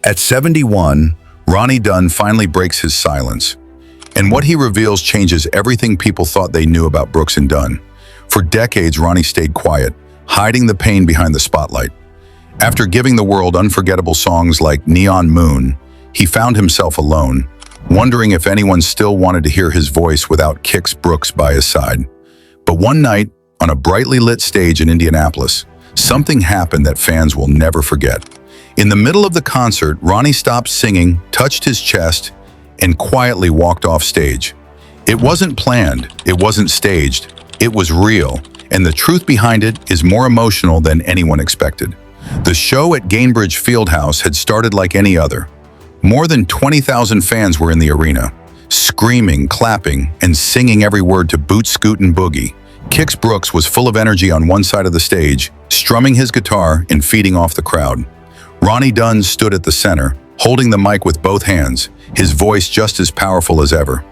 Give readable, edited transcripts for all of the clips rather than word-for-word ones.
At 71, Ronnie Dunn finally breaks his silence. And what he reveals changes everything people thought they knew about Brooks and Dunn. For decades, Ronnie stayed quiet, hiding the pain behind the spotlight. After giving the world unforgettable songs like Neon Moon, he found himself alone, wondering if anyone still wanted to hear his voice without Kix Brooks by his side. But one night, on a brightly lit stage in Indianapolis, something happened that fans will never forget. In the middle of the concert, Ronnie stopped singing, touched his chest, and quietly walked off stage. It wasn't planned, it wasn't staged, it was real, and the truth behind it is more emotional than anyone expected. The show at Gainbridge Fieldhouse had started like any other. More than 20,000 fans were in the arena, screaming, clapping, and singing every word to Boot Scootin' Boogie. Kix Brooks was full of energy on one side of the stage, strumming his guitar and feeding off the crowd. Ronnie Dunn stood at the center, holding the mic with both hands, his voice just as powerful as ever.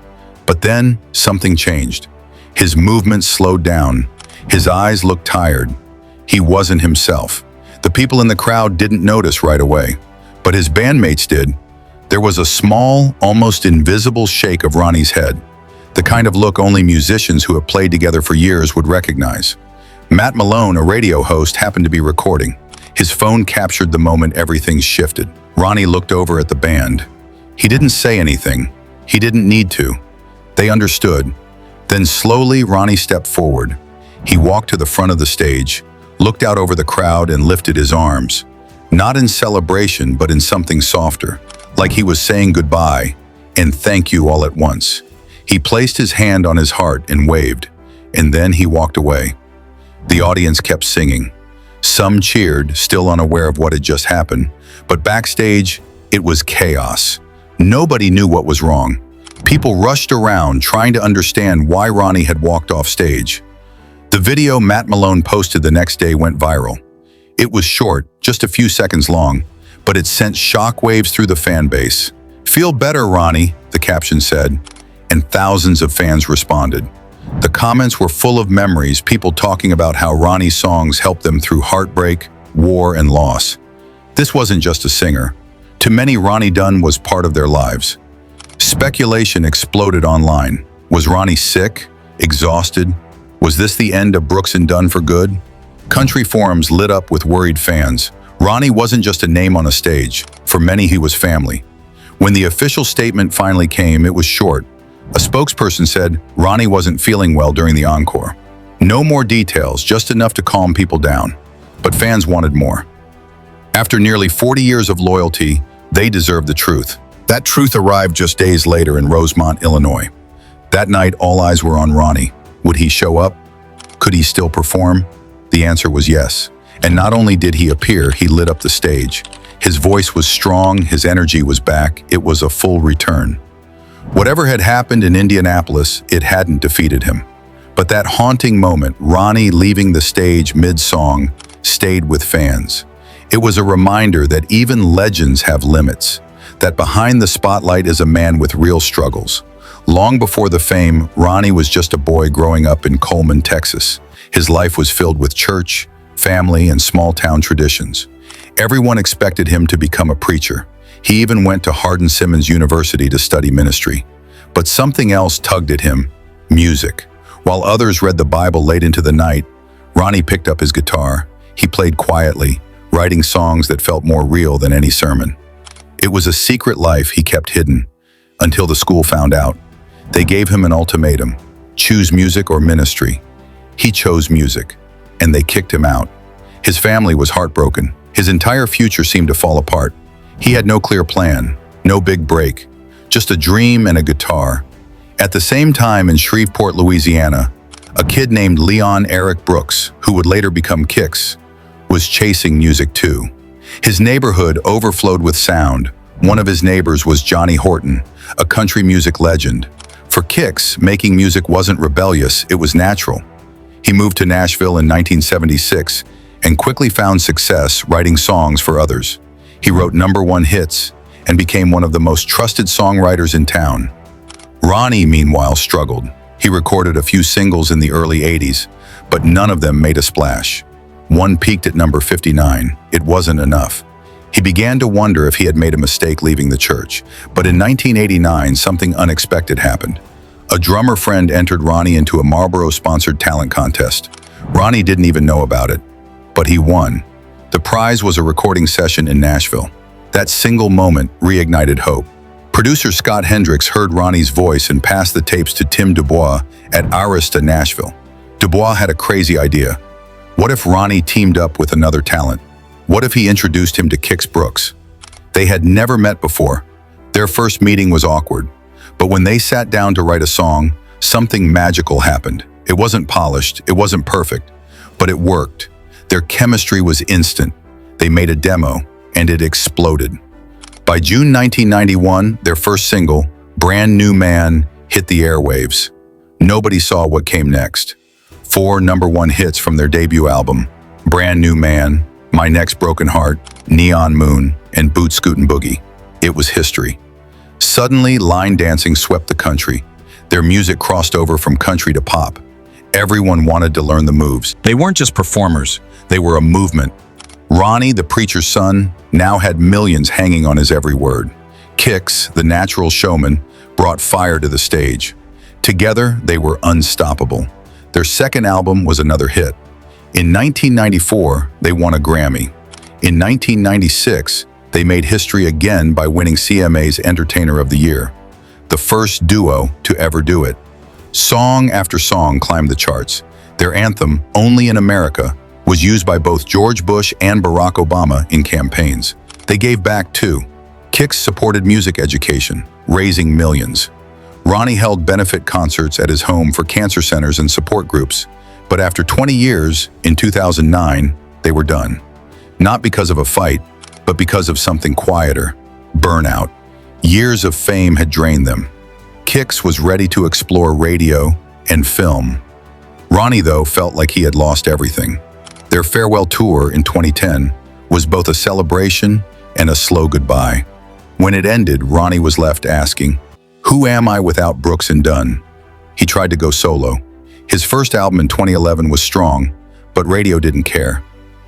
But then, something changed. His movements slowed down. His eyes looked tired. He wasn't himself. The people in the crowd didn't notice right away, but his bandmates did. There was a small, almost invisible shake of Ronnie's head, the kind of look only musicians who have played together for years would recognize. Matt Malone, a radio host, happened to be recording. His phone captured the moment everything shifted. Ronnie looked over at the band. He didn't say anything. He didn't need to. They understood. Then slowly, Ronnie stepped forward. He walked to the front of the stage, looked out over the crowd and lifted his arms. Not in celebration, but in something softer, like he was saying goodbye and thank you all at once. He placed his hand on his heart and waved, and then he walked away. The audience kept singing. Some cheered, still unaware of what had just happened, but backstage, it was chaos. Nobody knew what was wrong. People rushed around trying to understand why Ronnie had walked off stage. The video Matt Malone posted the next day went viral. It was short, just a few seconds long, but it sent shockwaves through the fan base. "Feel better, Ronnie," the caption said, and thousands of fans responded. The comments were full of memories, people talking about how Ronnie's songs helped them through heartbreak, war, and loss. This wasn't just a singer. To many, Ronnie Dunn was part of their lives. Speculation exploded online. Was Ronnie sick? Exhausted? Was this the end of Brooks and Dunn for good? Country forums lit up with worried fans. Ronnie wasn't just a name on a stage. For many, he was family. When the official statement finally came, it was short. A spokesperson said Ronnie wasn't feeling well during the encore. No more details, just enough to calm people down. But fans wanted more. After nearly 40 years of loyalty, they deserved the truth. That truth arrived just days later in Rosemont, Illinois. That night, all eyes were on Ronnie. Would he show up? Could he still perform? The answer was yes. And not only did he appear, he lit up the stage. His voice was strong, his energy was back. It was a full return. Whatever had happened in Indianapolis, it hadn't defeated him. But that haunting moment, Ronnie leaving the stage mid-song, stayed with fans. It was a reminder that even legends have limits, that behind the spotlight is a man with real struggles. Long before the fame, Ronnie was just a boy growing up in Coleman, Texas. His life was filled with church, family, and small-town traditions. Everyone expected him to become a preacher. He even went to Hardin-Simmons University to study ministry. But something else tugged at him: music. While others read the Bible late into the night, Ronnie picked up his guitar. He played quietly, writing songs that felt more real than any sermon. It was a secret life he kept hidden, until the school found out. They gave him an ultimatum: choose music or ministry. He chose music, and they kicked him out. His family was heartbroken. His entire future seemed to fall apart. He had no clear plan, no big break, just a dream and a guitar. At the same time, in Shreveport, Louisiana, a kid named Leon Eric Brooks, who would later become Kix, was chasing music too. His neighborhood overflowed with sound. One of his neighbors was Johnny Horton, a country music legend. For Kix, making music wasn't rebellious, it was natural. He moved to Nashville in 1976 and quickly found success writing songs for others. He wrote #1 hits and became one of the most trusted songwriters in town. Ronnie, meanwhile, struggled. He recorded a few singles in the early 80s, but none of them made a splash. One peaked at number 59. It wasn't enough. He began to wonder if he had made a mistake leaving the church. But in 1989, something unexpected happened. A drummer friend entered Ronnie into a Marlboro-sponsored talent contest. Ronnie didn't even know about it, but he won. The prize was a recording session in Nashville. That single moment reignited hope. Producer Scott Hendricks heard Ronnie's voice and passed the tapes to Tim Dubois at Arista, Nashville. Dubois had a crazy idea. What if Ronnie teamed up with another talent? What if he introduced him to Kix Brooks? They had never met before. Their first meeting was awkward. But when they sat down to write a song, something magical happened. It wasn't polished, it wasn't perfect, but it worked. Their chemistry was instant. They made a demo, and it exploded. By June 1991, their first single, Brand New Man, hit the airwaves. Nobody saw what came next. 4 #1 hits from their debut album, Brand New Man, My Next Broken Heart, Neon Moon, and Boot Scootin' Boogie. It was history. Suddenly, line dancing swept the country. Their music crossed over from country to pop. Everyone wanted to learn the moves. They weren't just performers, they were a movement. Ronnie, the preacher's son, now had millions hanging on his every word. Kix, the natural showman, brought fire to the stage. Together, they were unstoppable. Their second album was another hit. In 1994, they won a Grammy. In 1996, they made history again by winning CMA's Entertainer of the Year, the first duo to ever do it. Song after song climbed the charts. Their anthem, Only in America, was used by both George Bush and Barack Obama in campaigns. They gave back too. Kix supported music education, raising millions. Ronnie held benefit concerts at his home for cancer centers and support groups. But after 20 years, in 2009, they were done. Not because of a fight, but because of something quieter, burnout. Years of fame had drained them. Kix was ready to explore radio and film. Ronnie, though, felt like he had lost everything. Their farewell tour in 2010 was both a celebration and a slow goodbye. When it ended, Ronnie was left asking, "Who am I without Brooks and Dunn?" He tried to go solo. His first album in 2011 was strong, but radio didn't care.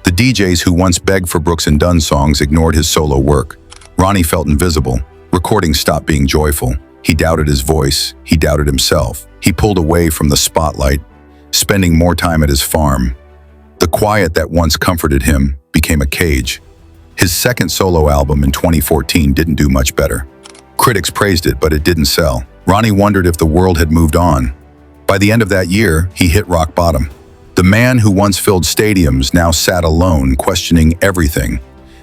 The DJs who once begged for Brooks and Dunn songs ignored his solo work. Ronnie felt invisible. Recordings stopped being joyful. He doubted his voice. He doubted himself. He pulled away from the spotlight, spending more time at his farm. The quiet that once comforted him became a cage. His second solo album in 2014 didn't do much better. Critics praised it, but it didn't sell. Ronnie wondered if the world had moved on. By the end of that year, he hit rock bottom. The man who once filled stadiums now sat alone, questioning everything.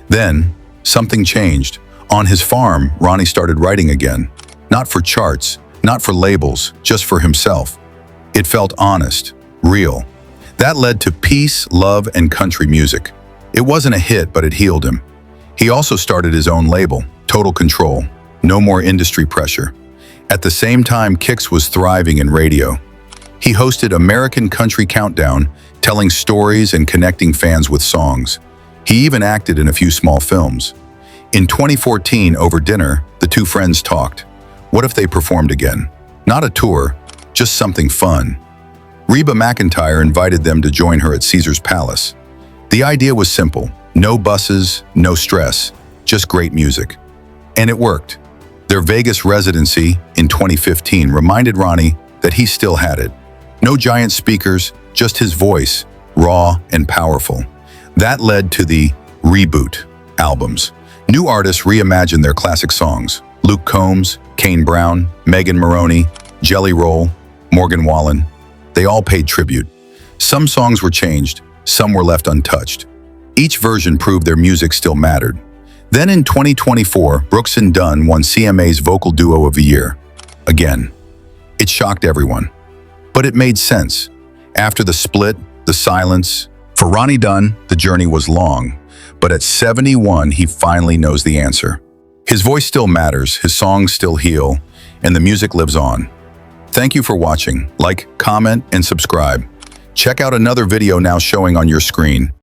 Then, something changed. On his farm, Ronnie started writing again. Not for charts, not for labels, just for himself. It felt honest, real. That led to peace, love, and country music. It wasn't a hit, but it healed him. He also started his own label, Total Control. No more industry pressure. At the same time, Kix was thriving in radio. He hosted American Country Countdown, telling stories and connecting fans with songs. He even acted in a few small films. In 2014, over dinner, the two friends talked. What if they performed again? Not a tour, just something fun. Reba McEntire invited them to join her at Caesar's Palace. The idea was simple. No buses, no stress, just great music. And it worked. Their Vegas residency in 2015 reminded Ronnie that he still had it. No giant speakers, just his voice, raw and powerful. That led to the Reboot albums. New artists reimagined their classic songs. Luke Combs, Kane Brown, Megan Maroney, Jelly Roll, Morgan Wallen. They all paid tribute. Some songs were changed, some were left untouched. Each version proved their music still mattered. Then in 2024, Brooks and Dunn won CMA's Vocal Duo of the Year. Again, it shocked everyone. But it made sense. After the split, the silence. For Ronnie Dunn, the journey was long. But at 71, he finally knows the answer. His voice still matters, his songs still heal, and the music lives on. Thank you for watching. Like, comment, and subscribe. Check out another video now showing on your screen.